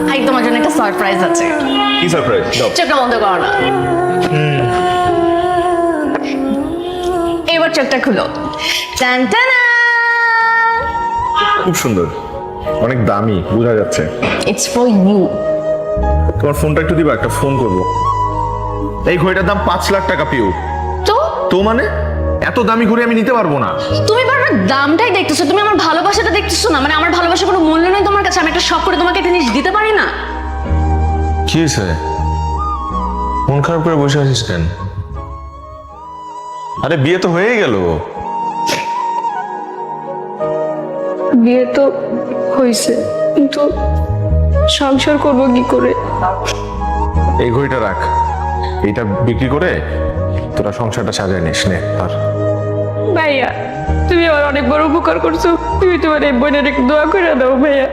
ভাই তোমার জন্য একটা সারপ্রাইজ আছে। কি সারপ্রাইজ? চোখটা বন্ধ করো না, এবার চোখটা খুলো। টান টানা, খুব সুন্দর, অনেক দামি, বোঝা যাচ্ছে। It's for you. তোমার ফোনটা একটু দিবা, একটা ফোন করব। এই ঘড়িটার দাম 5 লাখ টাকা পিউ। তো তো মানে এত দামি ঘড়ি আমি নিতে পারবো না। তুমি বারবার দামটাই দেখতেছো, তুমি আমার ভালোবাসাটা দেখতেছো না। মানে আমার ভালোবাসার কোনো মূল্য নেই তোমার কাছে? আমি একটা শখ করে তোমাকে একটা জিনিস দিতে পারি না? কি হয়েছে? মন খারাপ করে বসে আছিস কেন? আরে বিয়ে তো হয়ে গেল। বিয়ে তো হয়েছে, কিন্তু সংসার করব কি করে? এই ঘড়িটা রাখ, এইটা বিক্রি করে তোরা সংসারটা সাজায় নিস নে। আর ভাইয়া, তুমি আমার অনেক বড় উপকার করছো, তুমি তোমার এই বোনের একটু দোয়া করে দাও ভাইয়া।